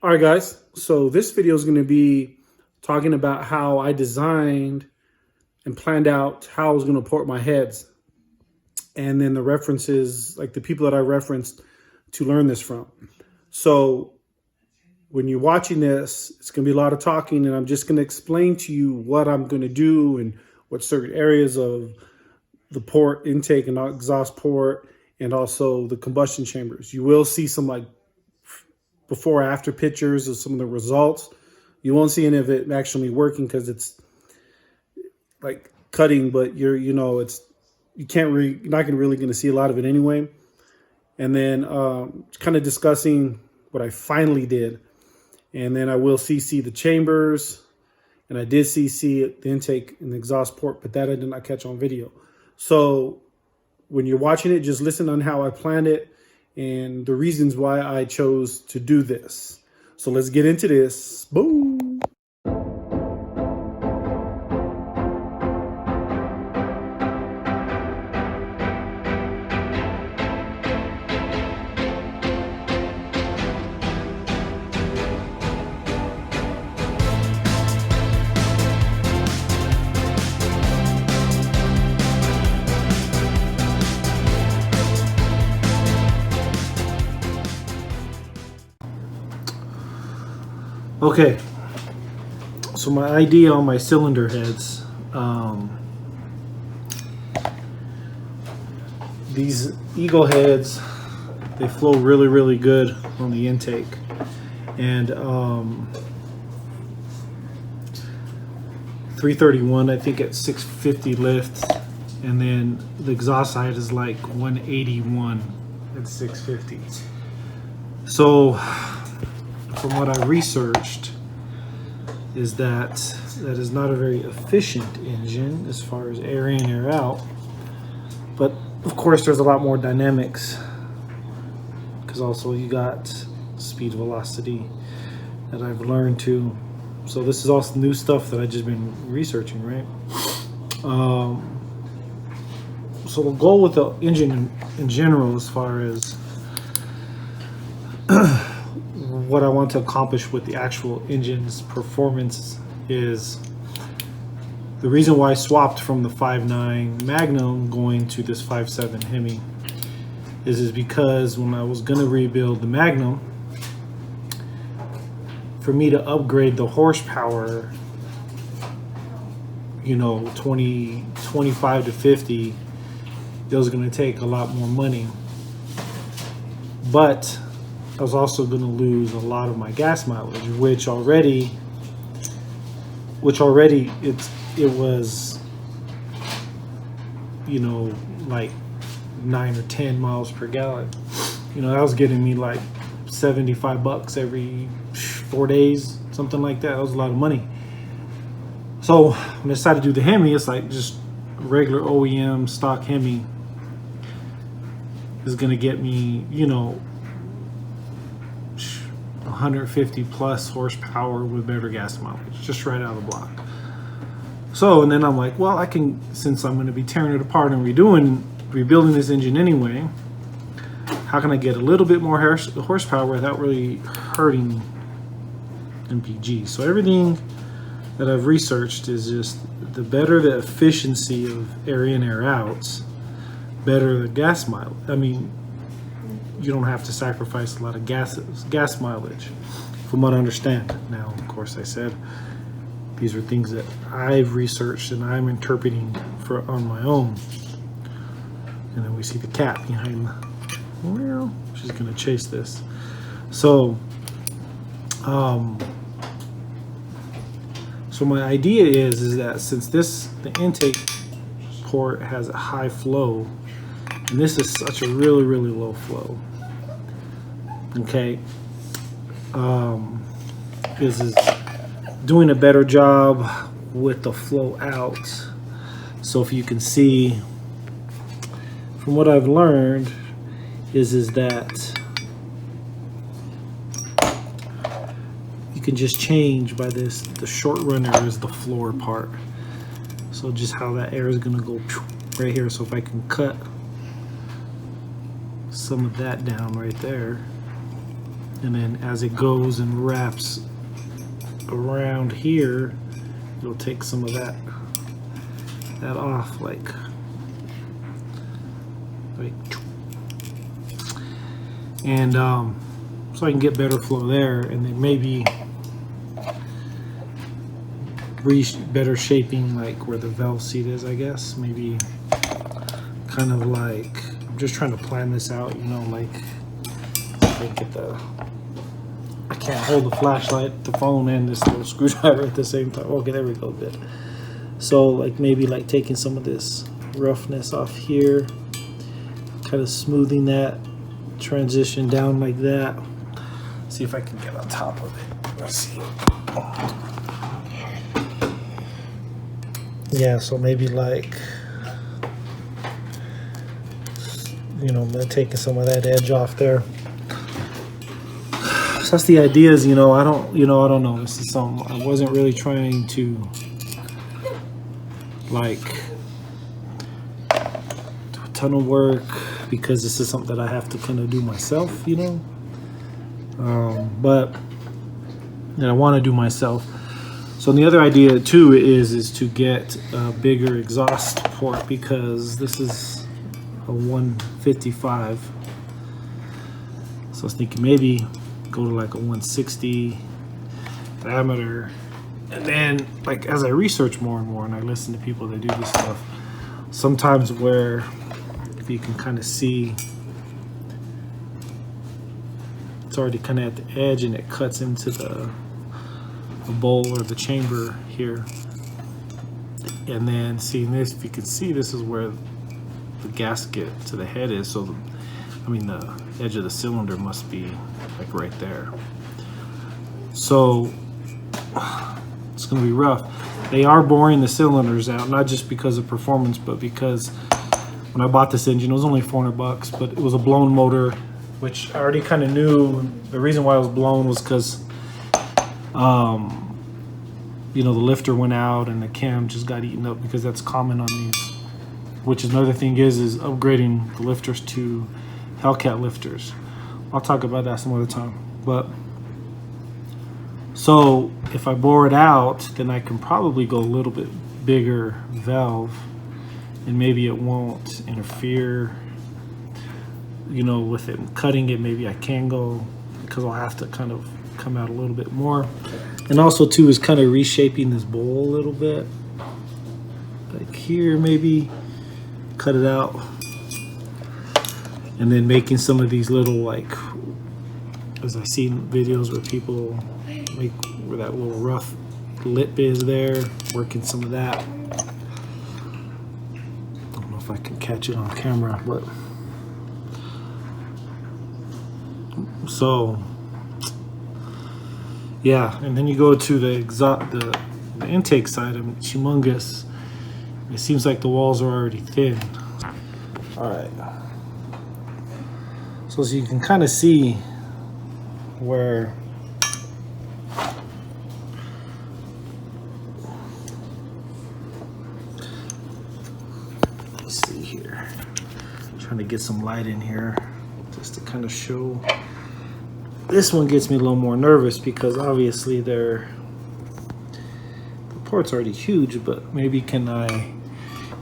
All right, guys. So this video is going to be talking about how I designed and planned out how I was going to port my heads, and then the references, like the people that I referenced to learn this from. So when you're watching this, it's going to be a lot of talking, and I'm just going to explain to you what I'm going to do and what certain areas of the port intake and exhaust port, and also the combustion chambers. You will see some like before after pictures of some of the results. You won't see any of it actually working because it's like cutting, but it's you're not really going to see a lot of it anyway. And then kind of discussing what I finally did, and then I will CC the chambers, and I did CC the intake and the exhaust port, but that I did not catch on video. So when you're watching it, just listen on how I planned it and the reasons why I chose to do this. So let's get into this. Boom. Okay, so my idea on my cylinder heads, these Eagle heads, they flow really good on the intake, and 331 I think at 650 lift, and then the exhaust side is like 181 at 650. So from what I researched is that is not a very efficient engine as far as air in, air out. But of course there's a lot more dynamics because also you got speed velocity that I've learned to. So this is also new stuff that I've just been researching, right? So the goal with the engine in general, as far as what I want to accomplish with the actual engine's performance, is the reason why I swapped from the 5.9 Magnum going to this 5.7 Hemi is because when I was going to rebuild the Magnum, for me to upgrade the horsepower, 25 to 50, it was going to take a lot more money. But I was also going to lose a lot of my gas mileage, which already it was, like 9 or 10 miles per gallon. That was getting me like $75 every 4 days, something like that. That was a lot of money. So when I decided to do the Hemi, it's like just regular OEM stock Hemi is going to get me, 150 plus horsepower with better gas mileage, just right out of the block. So, and then I'm like, well, I can, since I'm going to be tearing it apart and rebuilding this engine anyway, how can I get a little bit more horsepower without really hurting MPG? So everything that I've researched is just the better the efficiency of air in, air out, better the gas mileage. I mean, you don't have to sacrifice a lot of gas mileage, from what I understand. Now, of course, I said these are things that I've researched and I'm interpreting on my own. And then we see the cat behind. Well, she's gonna chase this. So, so my idea is that since the intake port has a high flow, and this is such a really low flow, okay, is doing a better job with the flow out. So if you can see from what I've learned is that you can just change by this. The short runner is the floor part, so just how that air is gonna go right here. So if I can cut some of that down right there, And then as it goes and wraps around here, it'll take some of that off, like and so I can get better flow there, and then maybe better shaping like where the valve seat is, I guess. Maybe kind of like, I'm just trying to plan this out, you know, like I can't hold the flashlight, the phone, and this little screwdriver at the same time. Okay, there we go, good. So like maybe like taking some of this roughness off here, kind of smoothing that transition down like that. See if I can get on top of it. Let's see. Yeah, so maybe like, you know, taking some of that edge off there. So that's the idea. Is, you know, I don't know. This is something I wasn't really trying to like do a ton of work, because this is something that I have to kind of do myself, you know. But that I want to do myself. So the other idea too is to get a bigger exhaust port, because this is a 155. So I was thinking maybe go to like a 160 diameter. And then like as I research more and more and I listen to people that do this stuff, sometimes where if you can kind of see it's already kind of at the edge and it cuts into the bowl or the chamber here. And then seeing this, if you can see, this is where the gasket to the head is. So I mean the edge of the cylinder must be like right there. So it's gonna be rough. They are boring the cylinders out, not just because of performance, but because when I bought this engine, it was only 400 bucks, but it was a blown motor, which I already kind of knew. The reason why it was blown was because you know, the lifter went out and the cam just got eaten up, because that's common on these. Which is another thing is upgrading the lifters to Hellcat lifters. I'll talk about that some other time. But so if I bore it out, then I can probably go a little bit bigger valve, and maybe it won't interfere, you know, with it cutting it. Maybe I can go, because I'll have to kind of come out a little bit more. And also too is kind of reshaping this bowl a little bit, like here, maybe cut it out, and then making some of these little, like, as I've seen videos where people make where that little rough lip is there, working some of that. I don't know if I can catch it on camera, but so yeah. And then you go to the intake side, of humongous. It seems like the walls are already thin. All right. So you can kind of see where let's see here. I'm trying to get some light in here just to kind of show. This one gets me a little more nervous because obviously the port's already huge, but maybe can I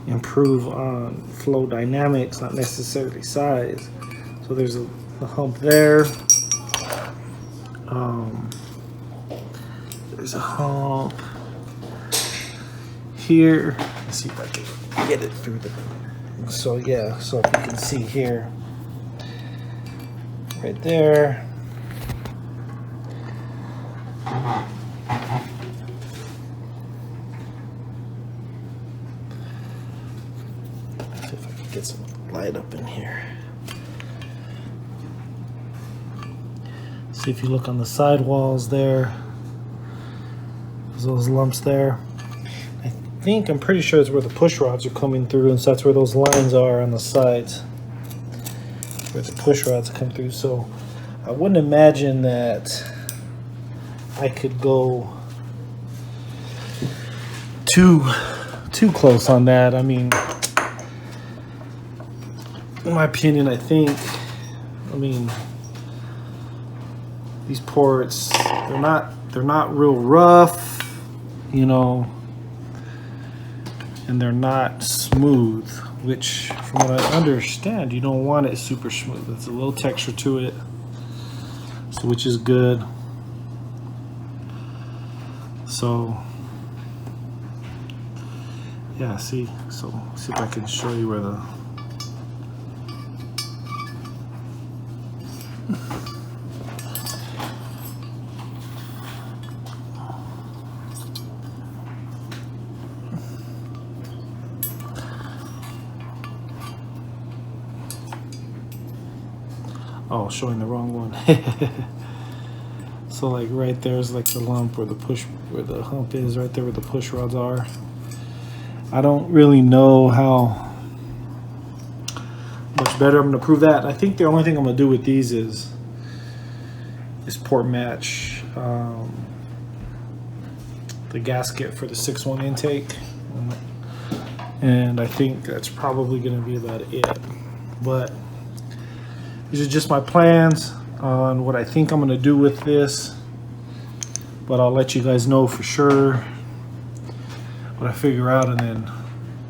improve on flow dynamics, not necessarily size. So there's a hump there. There's a hump here. Let's see if I can get it through the. So yeah, so if you can see here, right there. See if I can get some light up in here. See if you look on the side walls there, there's those lumps there. I'm pretty sure it's where the push rods are coming through, and so that's where those lines are on the sides, where the push rods come through. So I wouldn't imagine that I could go too close on that. I mean, in my opinion, I mean, these ports, they're not real rough, you know, and they're not smooth, which from what I understand, you don't want it super smooth. There's a little texture to it, so which is good. So yeah, see if I can show you where the oh, showing the wrong one. So like right there's like the lump where the hump is, right there where the push rods are. I don't really know how much better I'm gonna prove that. I think the only thing I'm gonna do with these is port match the gasket for the 6.1 intake, and I think that's probably gonna be about it. But these are just my plans on what I think I'm gonna do with this, but I'll let you guys know for sure what I figure out, and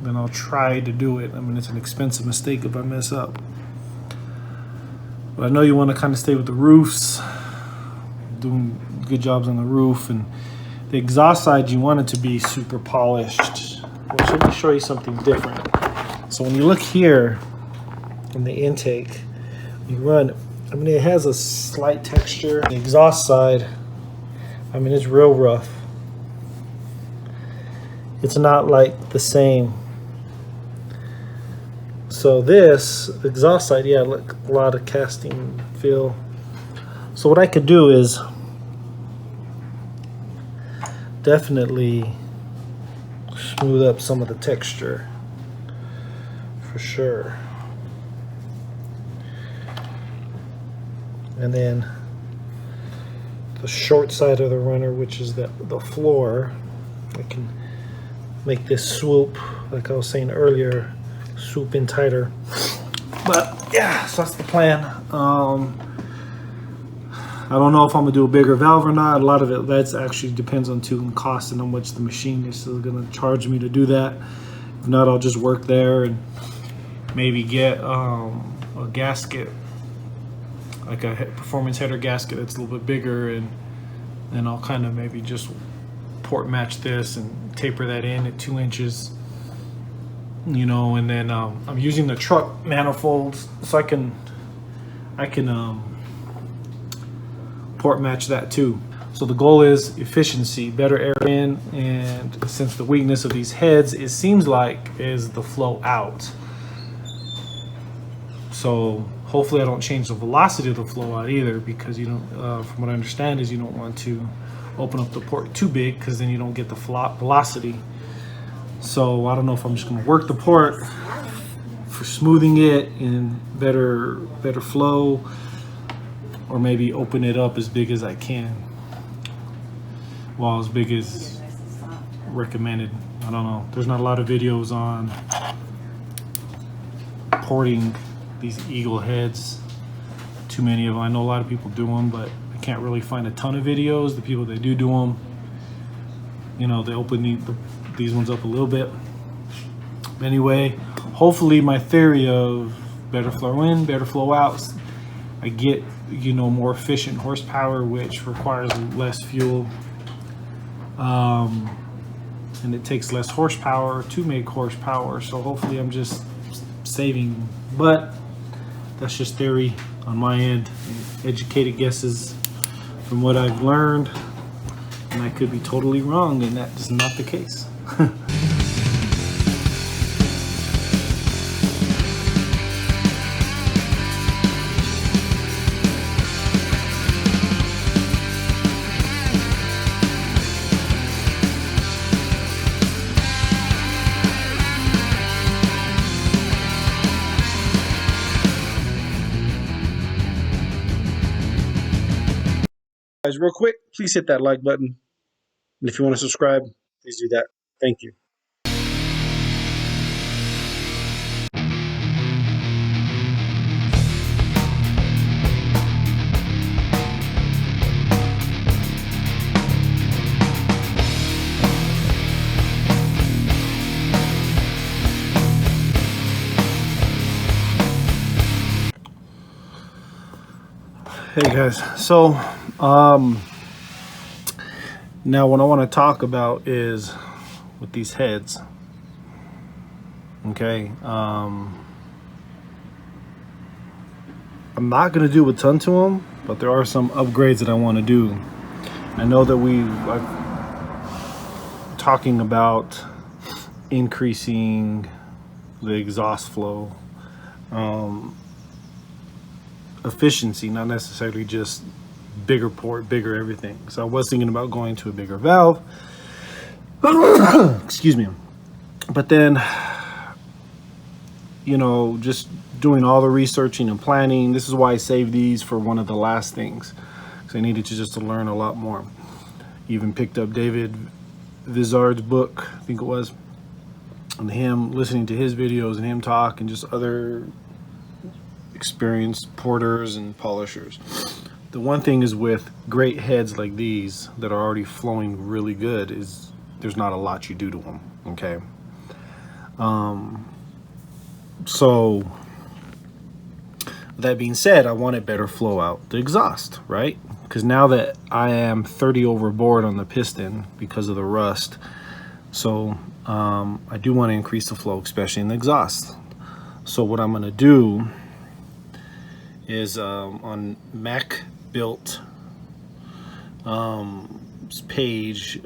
then I'll try to do it. I mean, it's an expensive mistake if I mess up, but I know you want to kind of stay with the roofs, doing good jobs on the roof, and the exhaust side you want it to be super polished. Well, let me show you something different. So when you look here in the intake, you run, I mean, it has a slight texture. The exhaust side, I mean, it's real rough. It's not like the same. So this exhaust side, yeah, look, a lot of casting feel. So what I could do is definitely smooth up some of the texture for sure. And then the short side of the runner, which is the floor, I can make this swoop, like I was saying earlier, swoop in tighter. But yeah, so that's the plan. I don't know if I'm gonna do a bigger valve or not. A lot of it that's actually depends on cost and how much the machine is still gonna charge me to do that. If not, I'll just work there and maybe get a gasket, like a performance header gasket that's a little bit bigger, and then I'll kind of maybe just port match this and taper that in at 2 inches, you know. And then I'm using the truck manifolds, so I can port match that too. So the goal is efficiency, better air in, and since the weakness of these heads, it seems like, is the flow out. So hopefully I don't change the velocity of the flow out either, because you don't, from what I understand is you don't want to open up the port too big, because then you don't get the velocity. So I don't know if I'm just going to work the port for smoothing it and better flow, or maybe open it up as big as I can. Well, as big as recommended. I don't know. There's not a lot of videos on porting these eagle heads. Too many of them. I know a lot of people do them, but I can't really find a ton of videos. The people that do them, you know, they open these ones up a little bit. Anyway, hopefully my theory of better flow in, better flow out, I get, you know, more efficient horsepower, which requires less fuel, and it takes less horsepower to make horsepower. So hopefully I'm just saving, but that's just theory on my end, educated guesses from what I've learned, and I could be totally wrong, and that is not the case. Guys, real quick, please hit that like button. And if you want to subscribe, please do that. Thank you. Hey guys, so now what I want to talk about is with these heads. Okay, I'm not going to do a ton to them, but there are some upgrades that I want to do. I know that I'm talking about increasing the exhaust flow efficiency, not necessarily just bigger port, bigger everything. So I was thinking about going to a bigger valve. Excuse me. But then, you know, just doing all the researching and planning. This is why I saved these for one of the last things, because I needed to learn a lot more. Even picked up David Vizard's book, I think it was, and him listening to his videos and him talk, and just other experienced porters and polishers. The one thing is with great heads like these that are already flowing really good is there's not a lot you do to them. Okay, so that being said, I wanted better flow out the exhaust, right? Because now that I am 30 overboard on the piston because of the rust, so I do want to increase the flow, especially in the exhaust. So what I'm going to do is on Mac Built page,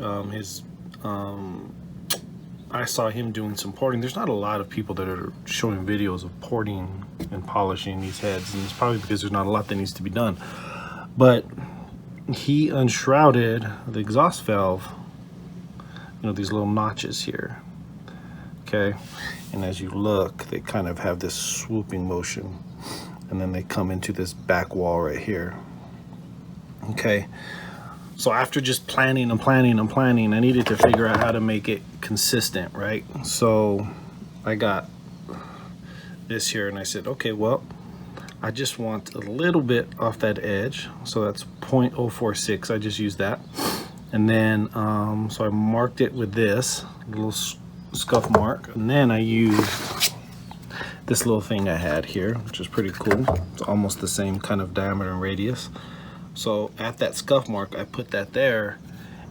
I saw him doing some porting. There's not a lot of people that are showing videos of porting and polishing these heads, and it's probably because there's not a lot that needs to be done. But he unshrouded the exhaust valve, you know, these little notches here. Okay, and as you look, they kind of have this swooping motion, and then they come into this back wall right here. Okay, so after just planning and planning and planning, I needed to figure out how to make it consistent, right? So I got this here, and I said, okay, well, I just want a little bit off that edge, so that's 0.046. I just used that, and then so I marked it with this little scuff mark, and then I used this little thing I had here, which is pretty cool. It's almost the same kind of diameter and radius. So at that scuff mark, I put that there,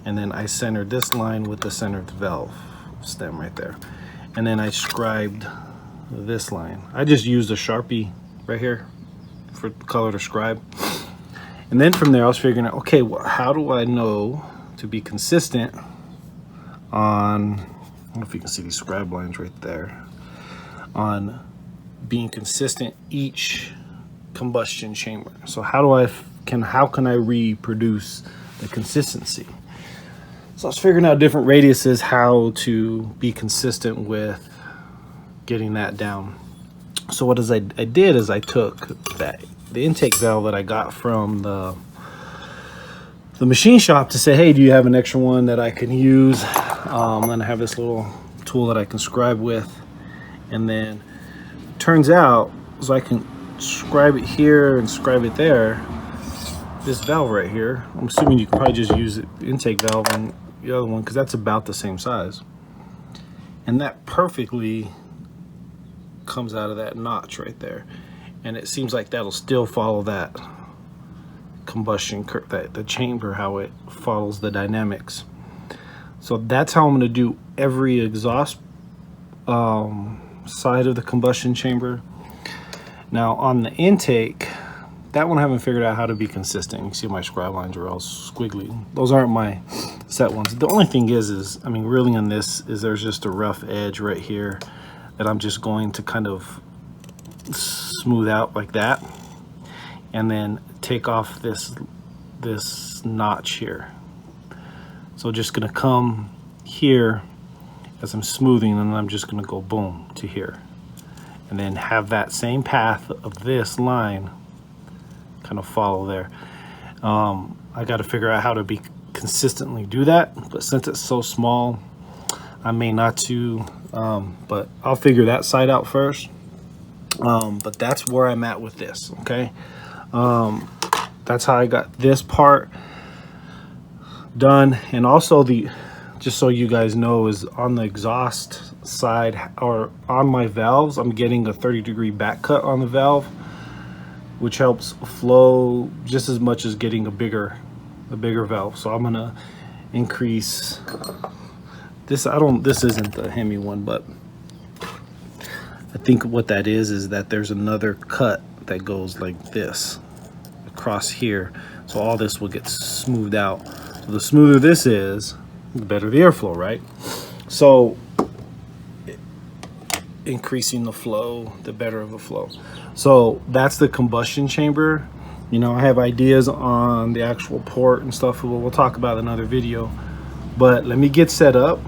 and then I centered this line with the center of the valve stem right there. And then I scribed this line. I just used a Sharpie right here for color to scribe. And then from there, I was figuring out, okay, well, how do I know to be consistent on, I don't know if you can see these scribe lines right there, on being consistent each combustion chamber. So how can I reproduce the consistency? So I was figuring out different radiuses, how to be consistent with getting that down. So what I did is I took the intake valve that I got from the machine shop to say, hey, do you have an extra one that I can use? Then I have this little tool that I can scribe with, and then turns out, so I can scribe it here and scribe it there, this valve right here, I'm assuming you can probably just use the intake valve and the other one, because that's about the same size, and that perfectly comes out of that notch right there, and it seems like that'll still follow that combustion curve, the chamber, how it follows the dynamics. So that's how I'm going to do every exhaust side of the combustion chamber. Now on the intake, that one I haven't figured out how to be consistent. You can see my scribe lines are all squiggly. Those aren't my set ones. The only thing is I mean, really on this is there's just a rough edge right here that I'm just going to kind of smooth out like that, and then take off this notch here. So just gonna come here as I'm smoothing, and then I'm just gonna go boom to here, and then have that same path of this line kind of follow there. I got to figure out how to be consistently do that, but since it's so small, I may not to, but I'll figure that side out first. But that's where I'm at with this. Okay, that's how I got this part done. And also, just so you guys know, is on the exhaust side or on my valves, I'm getting a 30-degree back cut on the valve. which helps flow just as much as getting a bigger valve. So I'm gonna increase this. This isn't the Hemi one, but I think what that is that there's another cut that goes like this across here. So all this will get smoothed out. So the smoother this is, the better the airflow, right? So increasing the flow, the better of the flow. So that's the combustion chamber. You know, I have ideas on the actual port and stuff. We'll talk about in another video. But let me get set up,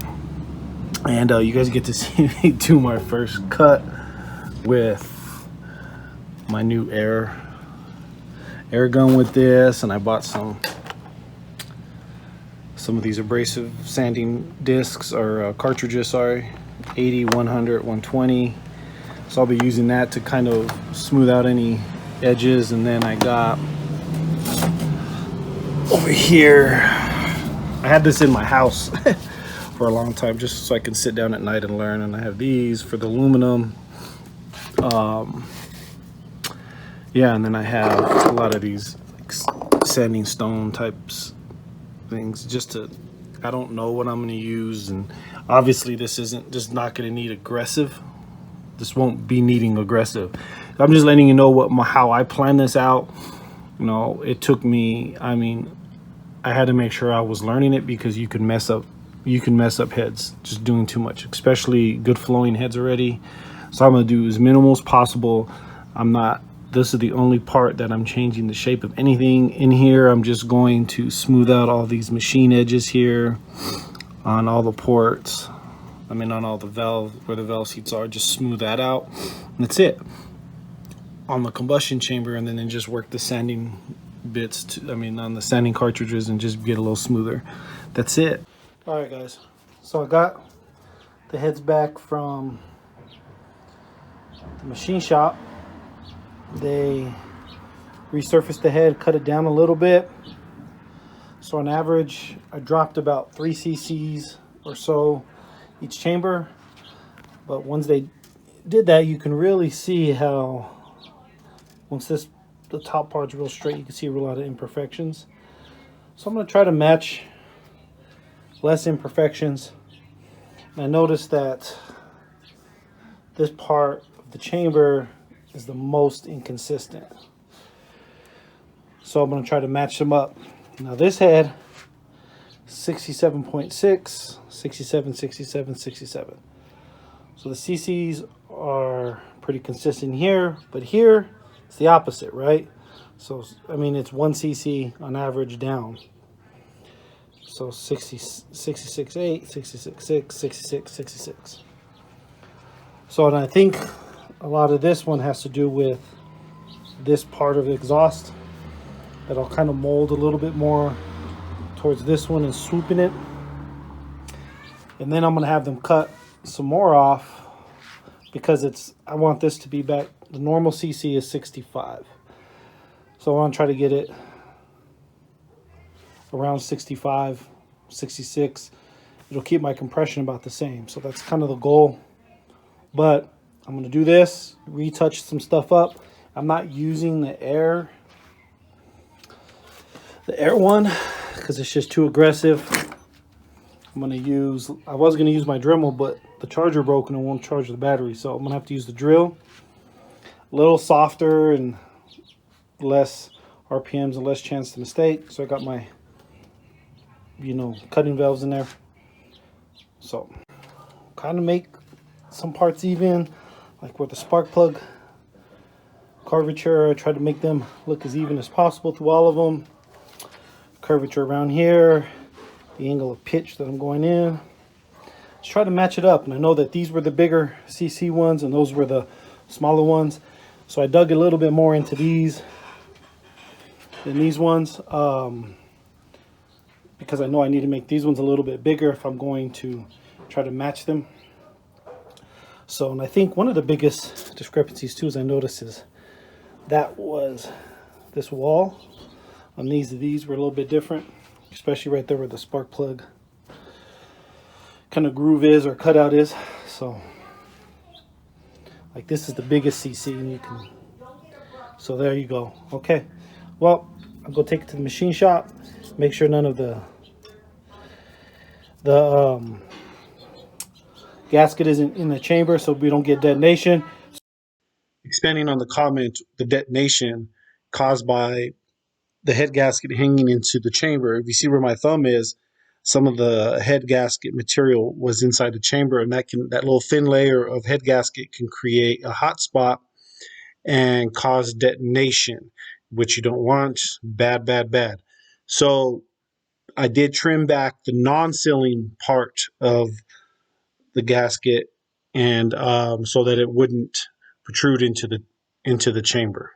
and you guys get to see me do my first cut with my new air gun with this. And I bought some of these abrasive sanding discs, or cartridges, sorry, 80, 100, 120. So I'll be using that to kind of smooth out any edges. And then I got over here, I had this in my house for a long time just so I can sit down at night and learn. And I have these for the aluminum. Yeah, and then I have a lot of these like sanding stone types things, just to, I don't know what I'm going to use. And obviously this isn't just not going to need aggressive. This won't be needing aggressive. I'm just letting you know how I plan this out. You know, it took me, I mean, I had to make sure I was learning it, because you can mess up heads just doing too much, especially good flowing heads already. So I'm going to do as minimal as possible. This is the only part that I'm changing the shape of anything in here. I'm just going to smooth out all these machine edges here on all the ports. I mean, on all the valve, where the valve seats are, just smooth that out. And that's it on the combustion chamber. And then just work the sanding bits, on the sanding cartridges, and just get a little smoother. That's it. All right, guys. So I got the heads back from the machine shop. They resurfaced the head, cut it down a little bit. So on average, I dropped about 3 cc's or so each chamber. But once they did that, you can really see how, once the top part's real straight, you can see a lot of imperfections. So I'm going to try to match less imperfections. And I noticed that this part of the chamber is the most inconsistent. So I'm going to try to match them up. Now this head, 67.6, 67, 67, 67. So the CCs are pretty consistent here, but here it's the opposite, right? So, I mean, it's 1 cc on average down. So 66.8, 66.6, 66, 66. So, and I think a lot of this one has to do with this part of the exhaust that I'll kind of mold a little bit more towards this one and swooping it. And then I'm going to have them cut some more off, because I want this to be back. The normal CC is 65. So I want to try to get it around 65, 66. It'll keep my compression about the same. So that's kind of the goal. But I'm going to do this, retouch some stuff up. I'm not using the air one, because it's just too aggressive. I was going to use my Dremel, but the charger broke and it won't charge the battery. So I'm going to have to use the drill. A little softer and less RPMs and less chance to mistake. So I got my, cutting valves in there. So kind of make some parts even, like with the spark plug curvature. I try to make them look as even as possible through all of them. Curvature around here, the angle of pitch that I'm going in. Just try to match it up. And I know that these were the bigger CC ones and those were the smaller ones. So I dug a little bit more into these than these ones, because I know I need to make these ones a little bit bigger if I'm going to try to match them. So, and I think one of the biggest discrepancies too, as I noticed, is that was this wall on these were a little bit different, especially right there where the spark plug kind of groove is or cutout is. So like this is the biggest CC, and you can So there you go. Okay, well, I'll go take it to the machine shop, make sure none of the gasket isn't in the chamber so we don't get detonation. Expanding on the comment, the detonation caused by the head gasket hanging into the chamber. If you see where my thumb is, some of the head gasket material was inside the chamber, and that little thin layer of head gasket can create a hot spot and cause detonation, which you don't want. Bad, bad, bad. So I did trim back the non-sealing part of the gasket, and so that it wouldn't protrude into the chamber.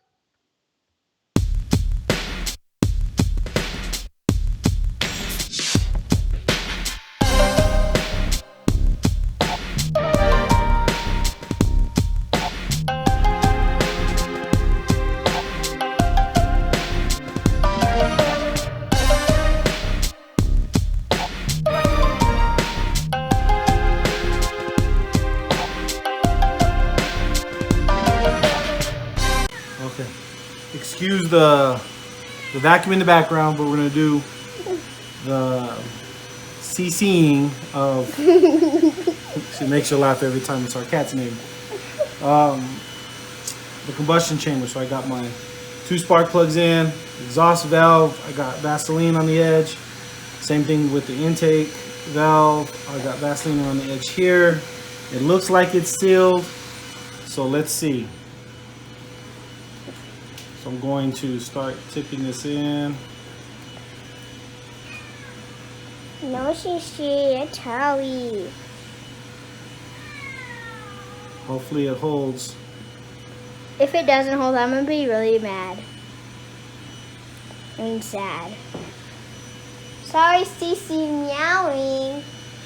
Okay, excuse the vacuum in the background, but we're gonna do the CCing of. She makes you laugh every time it's our cat's name. The combustion chamber. So I got my 2 spark plugs in, exhaust valve. I got Vaseline on the edge. Same thing with the intake valve. I got Vaseline on the edge here. It looks like it's sealed. So let's see. So I'm going to start tipping this in. No, it's Howie. Hopefully it holds. If it doesn't hold, I'm gonna be really mad. I mean, sad. Sorry, Cece meowing.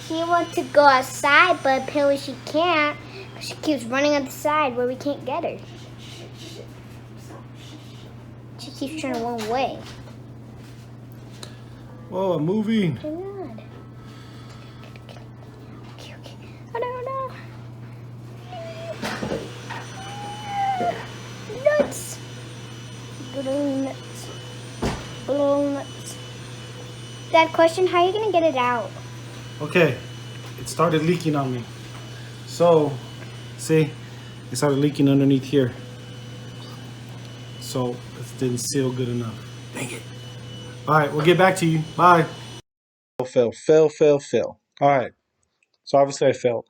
She wants to go outside, but apparently she can't. She keeps running on the side where we can't get her. She keeps turning one way. Whoa, I'm moving. Oh my God. Okay. Oh no. Nuts. Balloon nuts. Balloon nuts. Dad, question, how are you gonna get it out? Okay, it started leaking on me. So, see, it started leaking underneath here. So, it didn't seal good enough. Dang it. All right, we'll get back to you. Bye. Fail. All right, so obviously I failed.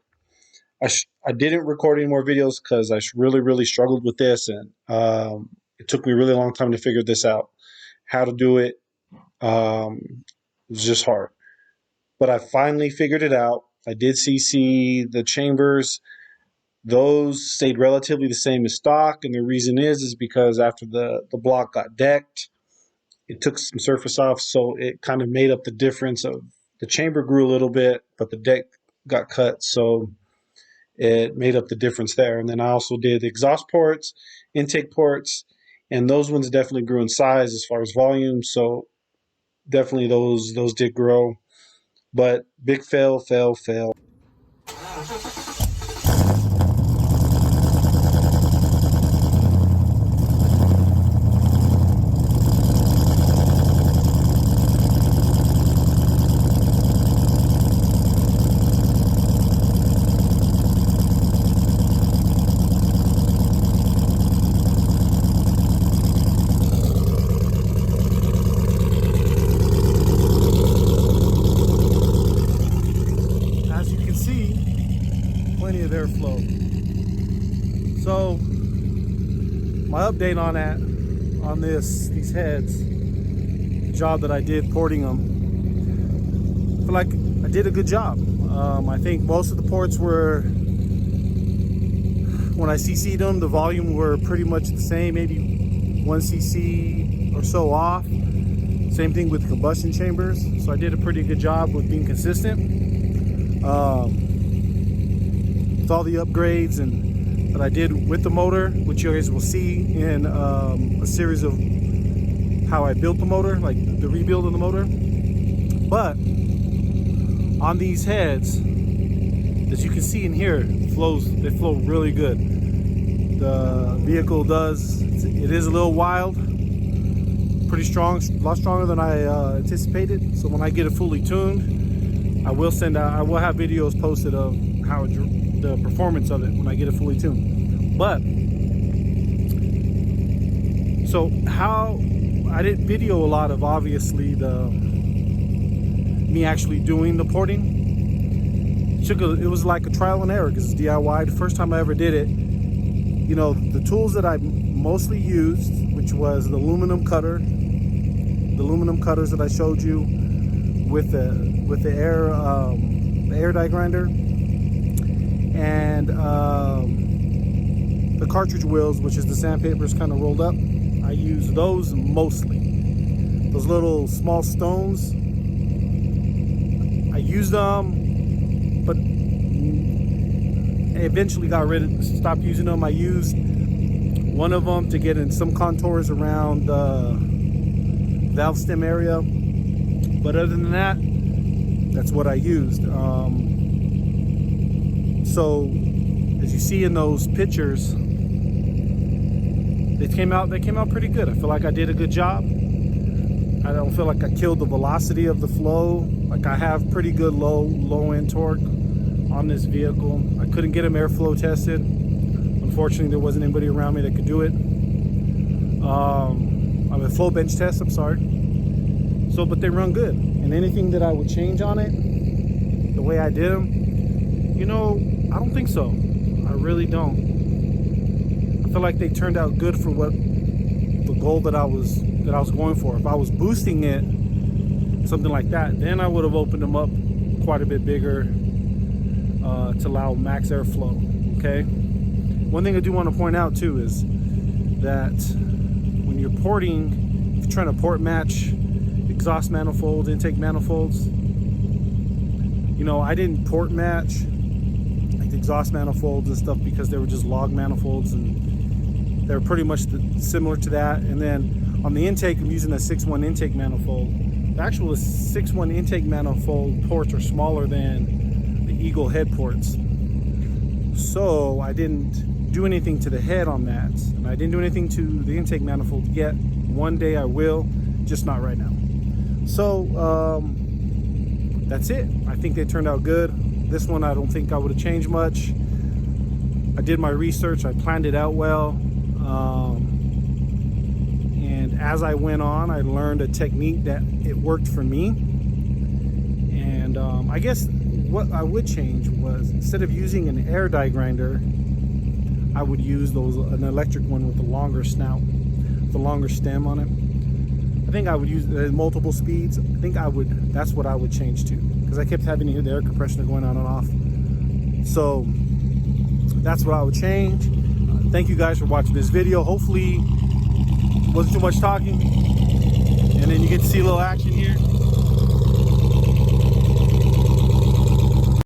I didn't record any more videos because I really struggled with this, and it took me a really long time to figure this out. How to do it, it was just hard. But I finally figured it out. I did CC the chambers. Those stayed relatively the same as stock, and the reason is because after the block got decked, it took some surface off, so it kind of made up the difference of the chamber grew a little bit, but the deck got cut, so it made up the difference there. And then I also did exhaust ports, intake ports, and those ones definitely grew in size as far as volume, so definitely those did grow. But big fail. As you can see, plenty of airflow. So my update on these heads, the job that I did porting them, I feel like I did a good job. I think most of the ports were, when I CC'd them, the volume were pretty much the same, maybe 1 cc or so off. Same thing with combustion chambers. So I did a pretty good job with being consistent. With all the upgrades that I did with the motor, which you guys will see in a series of how I built the motor, like the rebuild of the motor. But on these heads, as you can see in here, they flow really good. The vehicle it is a little wild, pretty strong, a lot stronger than I anticipated. So when I get it fully tuned, I will have videos posted of how the performance of it when I get it fully tuned. But so how I didn't video a lot of, obviously, me actually doing the porting. It was like a trial and error because it's DIY. The first time I ever did it, you know, the tools that I mostly used, which was the aluminum cutters that I showed you with the air die grinder, and the cartridge wheels, which is the sandpapers kind of rolled up. I use those mostly. Those little small stones, I used them, but I eventually stopped using them. I used one of them to get in some contours around the valve stem area, but other than that, that's what I used. So as you see in those pictures, they came out pretty good. I feel like I did a good job. I don't feel like I killed the velocity of the flow. Like, I have pretty good low end torque on this vehicle. I couldn't get them airflow tested. Unfortunately, there wasn't anybody around me that could do it. I'm a flow bench test, I'm sorry. So, but they run good. And anything that I would change on it, the way I did them, you know, I don't think so. I really don't. I feel like they turned out good for what the goal that I was going for. If I was boosting it, something like that, then I would have opened them up quite a bit bigger to allow max airflow. Okay. One thing I do want to point out too is that when you're porting, if you're trying to port match exhaust manifolds, intake manifolds, you know, I didn't port match like the exhaust manifolds and stuff because they were just log manifolds, and they're pretty much similar to that. And then on the intake, I'm using a 6.1 intake manifold. The actual 6.1 intake manifold ports are smaller than the Eagle head ports. So I didn't do anything to the head on that, and I didn't do anything to the intake manifold yet. One day I will, just not right now. So that's it. I think they turned out good. This one, I don't think I would have changed much. I did my research, I planned it out well. And as I went on, I learned a technique that it worked for me. And I guess what I would change was, instead of using an air die grinder, I would use an electric one with a longer snout, the longer stem on it. I think I would use multiple speeds. I think that's what I would change to, because I kept having to hear the air compressor going on and off. So that's what I would change. Thank you guys for watching this video. Hopefully wasn't too much talking, and then you get to see a little action here.